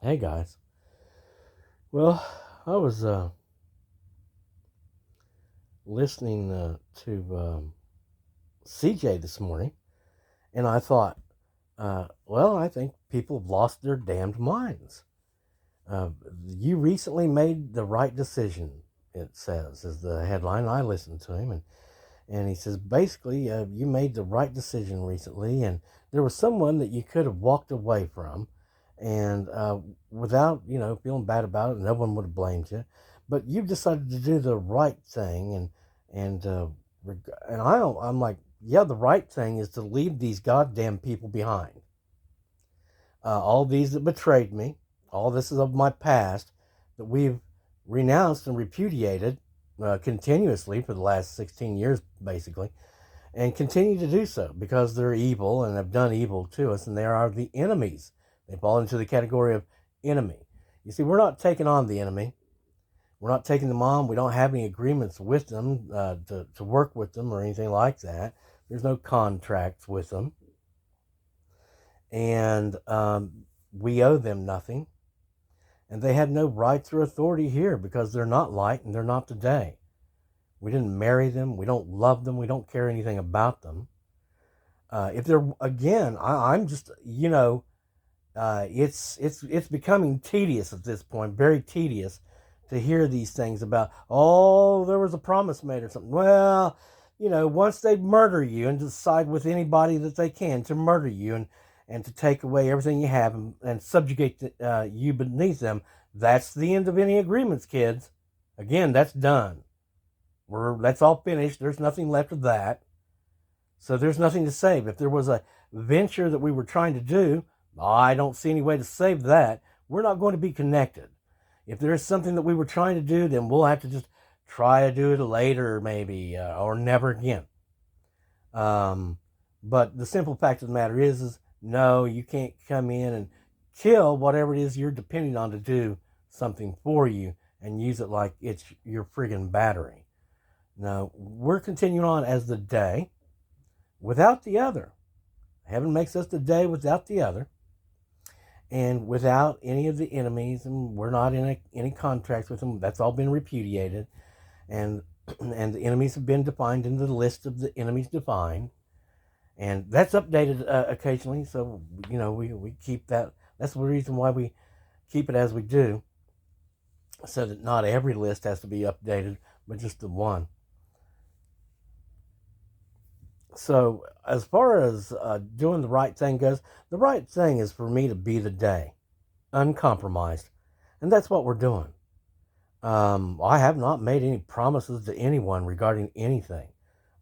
Hey guys. Well, I was listening to CJ this morning, and I thought, I think people have lost their damned minds. Uh, you recently made the right decision, it says, is the headline. I listened to him, and he says, basically, you made the right decision recently, and there was someone that you could have walked away from, and without, feeling bad about it, no one would have blamed you. But you decided to do the right thing, and I'm like, yeah, the right thing is to leave these goddamn people behind. All these that betrayed me, all this is of my past that we've renounced and repudiated continuously for the last 16 years, basically, and continue to do so because they're evil and have done evil to us, and they are the enemies. They fall into the category of enemy. You see, we're not taking on the enemy. We're not taking them on. We don't have any agreements with them to work with them or anything like that. There's no contracts with them. And we owe them nothing. And they have no rights or authority here because they're not light and they're not today. We didn't marry them. We don't love them. We don't care anything about them. If they're, again, I'm just, it's becoming tedious at this point, very tedious to hear these things about, oh, there was a promise made or something. Well, once they murder you and decide with anybody that they can to murder you and to take away everything you have and subjugate you beneath them, that's the end of any agreements, kids. Again, that's done. That's all finished. There's nothing left of that. So there's nothing to save. If there was a venture that we were trying to do, I don't see any way to save that. We're not going to be connected. If there is something that we were trying to do, then we'll have to just try to do it later, maybe, or never again. But the simple fact of the matter is no, you can't come in and kill whatever it is you're depending on to do something for you and use it like it's your friggin' battery. No, we're continuing on as the day without the other. Heaven makes us the day without the other and without any of the enemies, and we're not in any contracts with them. That's all been repudiated, and and the enemies have been defined in the list of the enemies defined, and that's updated occasionally. So we keep that. That's the reason why we keep it as we do, so that not every list has to be updated, but just the one. So as far as doing the right thing goes, the right thing is for me to be the day, uncompromised, and that's what we're doing. I have not made any promises to anyone regarding anything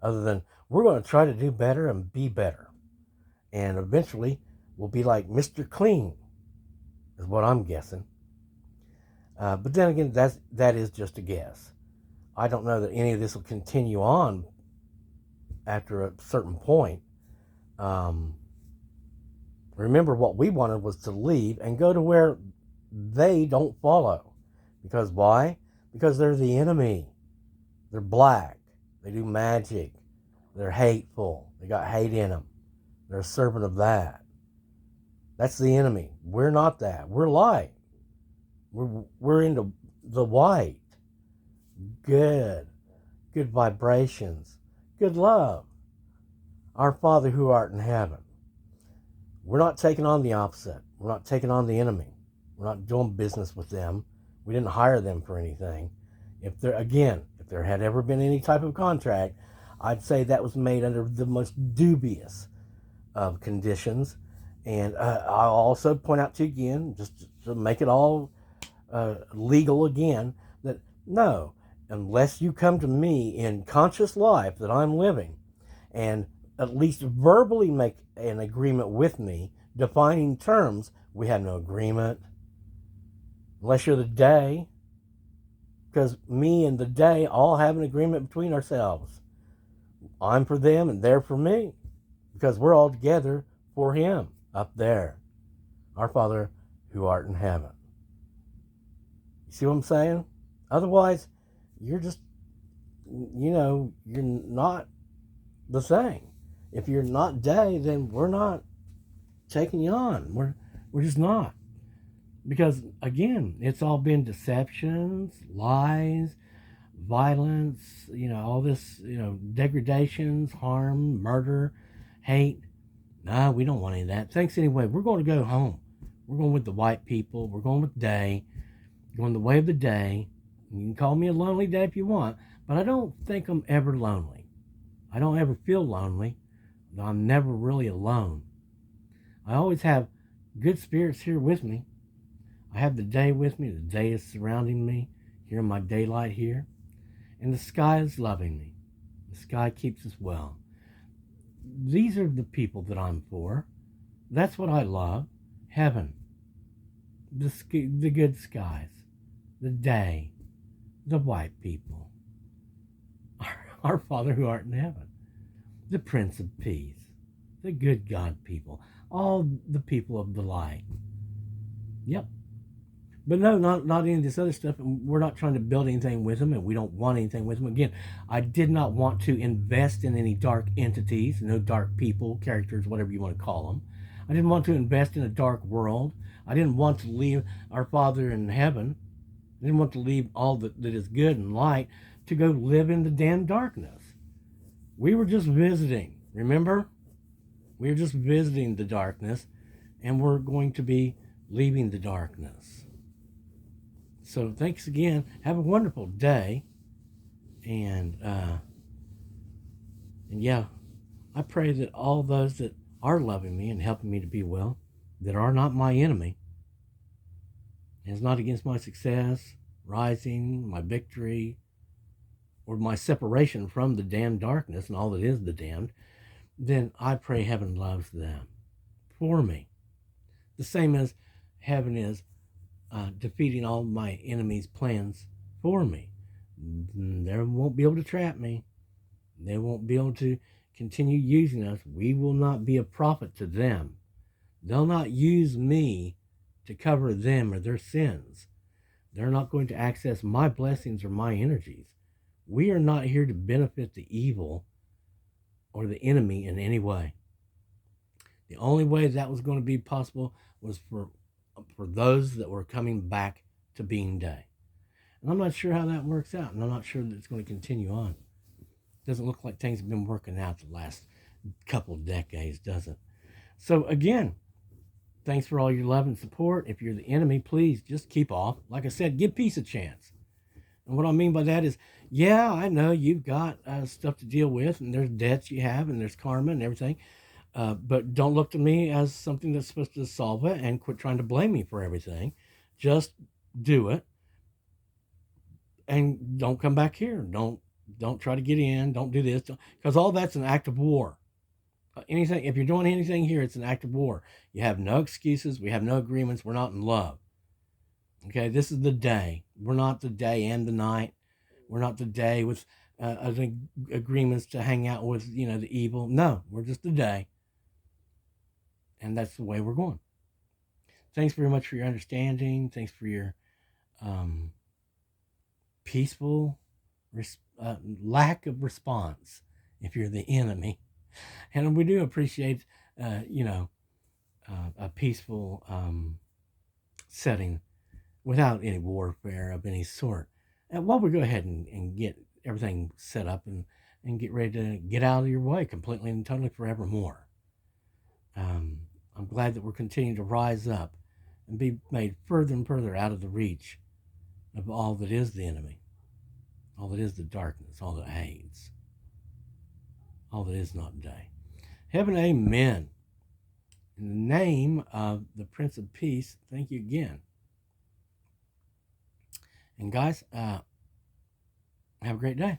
other than we're going to try to do better and be better. And eventually we'll be like Mr. Clean, is what I'm guessing. But then again, that is just a guess. I don't know that any of this will continue on after a certain point. Remember, what we wanted was to leave and go to where they don't follow. Because why? Because they're the enemy. They're black. They do magic. They're hateful. They got hate in them. They're a servant of that. That's the enemy. We're not that. We're light. We're into the white. Good. Good vibrations. Good love. Our Father who art in heaven. We're not taking on the opposite. We're not taking on the enemy. We're not doing business with them. We didn't hire them for anything. If there had ever been any type of contract, I'd say that was made under the most dubious of conditions. And I'll also point out to you again, just to make it all legal again, that no, unless you come to me in conscious life that I'm living and at least verbally make an agreement with me, defining terms, we have no agreement. Unless you're the day, because me and the day all have an agreement between ourselves. I'm for them and they're for me, because we're all together for him up there, our Father who art in heaven. You see what I'm saying? Otherwise, you're just, you're not the thing. If you're not, then we're not taking you on. We're just not. Because, again, it's all been deceptions, lies, violence, all this, degradations, harm, murder, hate. No, we don't want any of that. Thanks anyway. We're going to go home. We're going with the white people. We're going with day. Going the way of the day. You can call me a lonely day if you want, but I don't think I'm ever lonely. I don't ever feel lonely. I'm never really alone. I always have good spirits here with me. I have the day with me. The day is surrounding me here in my daylight here. And the sky is loving me. The sky keeps us well. These are the people that I'm for. That's what I love. Heaven. The good skies. The day. The white people. Our Father who art in heaven. The Prince of Peace. The good God people. All the people of the light. Yep. But no, not any of this other stuff. We're not trying to build anything with them, and we don't want anything with them. Again, I did not want to invest in any dark entities, no dark people, characters, whatever you want to call them. I didn't want to invest in a dark world. I didn't want to leave our Father in heaven. I didn't want to leave all that is good and light to go live in the damn darkness. We were just visiting, remember? We were just visiting the darkness, and we're going to be leaving the darkness. So thanks again. Have a wonderful day. And yeah, I pray that all those that are loving me and helping me to be well, that are not my enemy, and is not against my success, rising, my victory, or my separation from the damned darkness and all that is the damned, then I pray heaven loves them for me. The same as heaven is defeating all my enemies' plans for me. They won't be able to trap me. They won't be able to continue using us. We will not be a profit to them. They'll not use me to cover them or their sins. They're not going to access my blessings or my energies. We are not here to benefit the evil or the enemy in any way. The only way that was going to be possible was for those that were coming back to being day. And I'm not sure how that works out, and I'm not sure that it's going to continue on. It doesn't look like things have been working out the last couple of decades, does it? So again, thanks for all your love and support. If you're the enemy, please just keep off. Like I said, give peace a chance. And what I mean by that is, yeah, I know you've got stuff to deal with, and there's debts you have, and there's karma and everything. But don't look to me as something that's supposed to solve it, and quit trying to blame me for everything. Just do it, and don't come back here. Don't try to get in. Don't do this, because all that's an act of war. Anything, if you're doing anything here, it's an act of war. You have no excuses. We have no agreements. We're not in love. Okay, this is the day. We're not the day and the night. We're not the day with agreements to hang out with, the evil. No, we're just the day. And that's the way we're going. Thanks very much for your understanding. Thanks for your peaceful lack of response if you're the enemy. And we do appreciate, a peaceful setting without any warfare of any sort. And while we go ahead and get everything set up and get ready to get out of your way completely and totally forevermore. I'm glad that we're continuing to rise up and be made further and further out of the reach of all that is the enemy, all that is the darkness, all that hates, all that is not day. Heaven, amen. In the name of the Prince of Peace, thank you again. And guys, have a great day.